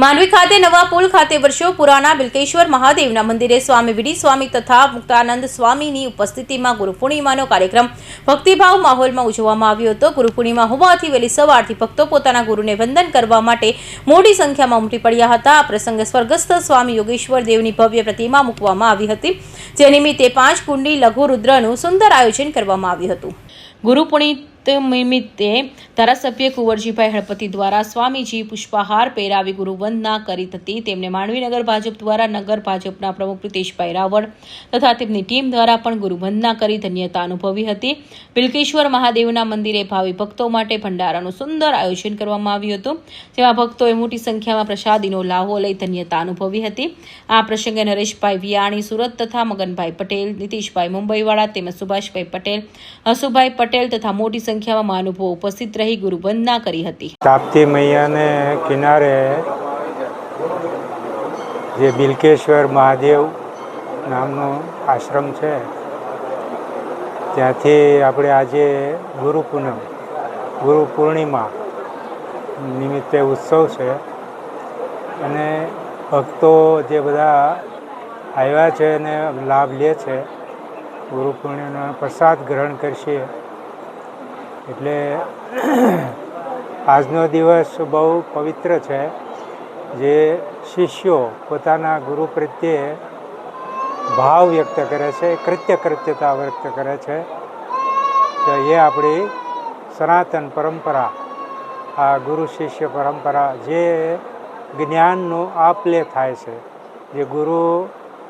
માંડવી ખાતે નવા પુલ ખાતે વર્ષો પુરાના બિલકેશ્વર મહાદેવના મંદિરે સ્વામી વિડી સ્વામી તથા મુક્તાનંદ સ્વામીની ઉપસ્થિતિમાં ગુરુ પૂર્ણિમાનો કાર્યક્રમ ભક્તિભાવ માહોલમાં ઉજવવામાં આવ્યો હતો। ગુરુ પૂર્ણિમા હોવાથી વહેલી સવારથી ભક્તો પોતાના ગુરુને વંદન કરવા માટે મોટી સંખ્યામાં ઉમટી પડ્યા હતા। આ પ્રસંગે સ્વર્ગસ્થ સ્વામી યોગેશ્વર દેવની ભવ્ય પ્રતિમા મૂકવામાં આવી હતી, જે નિમિત્તે 5 કુંડી લઘુ રુદ્રનું સુંદર આયોજન કરવામાં આવ્યું હતું। ગુરુ પૂર્ણિમા નિમિત્તે ધારાસભ્ય કુંવરજીભાઈ હળપતિ દ્વારા સ્વામીજી પુષ્પહાર પહેરાવી ગુરુવંદના કરી હતી। તેમને માંડવી નગર ભાજપ દ્વારા નગર ભાજપના પ્રમુખ પ્રિતેશભાઈ રાવળ તથા તેમની ટીમ દ્વારા પણ ગુરુવંદના કરી ધન્યતા અનુભવી હતી। બિલકેશ્વર મહાદેવના મંદિરે ભાવિ ભક્તો માટે ભંડારાનું સુંદર આયોજન કરવામાં આવ્યું હતું, જેમાં ભક્તોએ મોટી સંખ્યામાં પ્રસાદીનો લાહો લઈ ધન્યતા અનુભવી હતી। આ પ્રસંગે નરેશભાઈ વિયાણી સુરત તથા મગનભાઈ પટેલ, નીતિશભાઈ મુંબઈવાળા તેમજ સુભાષભાઈ પટેલ, હસુભાઈ પટેલ તથા મોટી સંખ્યામાં મહાનુભાવો ઉપસ્થિત રહી ગુરુવંદના કરી હતી। તાપ્તી મૈયાને કિનારે જે બિલકેશ્વર મહાદેવ નામનો આશ્રમ છે, ત્યાંથી આપણે આજે ગુરુ પૂર્ણિમા નિમિત્તે ઉત્સવ છે અને ભક્તો જે બધા આવ્યા છે અને લાભ લે છે, ગુરુ પૂર્ણિમાનો પ્રસાદ ગ્રહણ કરશે। એટલે આજનો દિવસ બહુ પવિત્ર છે, જે શિષ્યો પોતાના ગુરુ પ્રત્યે ભાવ વ્યક્ત કરે છે, કૃત્યતા વ્યક્ત કરે છે। તો એ આપણી સનાતન પરંપરા, આ ગુરુ શિષ્ય પરંપરા, જે જ્ઞાનનો આપ-લે થાય છે, જે ગુરુ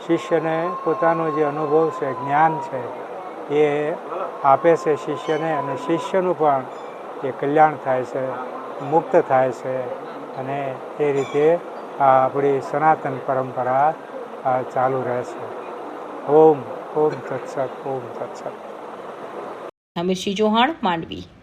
શિષ્યને પોતાનો જે અનુભવ છે, જ્ઞાન છે, એ આપે છે શિષ્યને, અને શિષ્યનું પણ એ કલ્યાણ થાય છે, મુક્ત થાય છે, અને એ રીતે આ આપણી સનાતન પરંપરા ચાલુ રહે છે। ઓમ તત્સત, ઓમ તત્સત। હમીરસિંહ ચૌહાણ, માંડવી।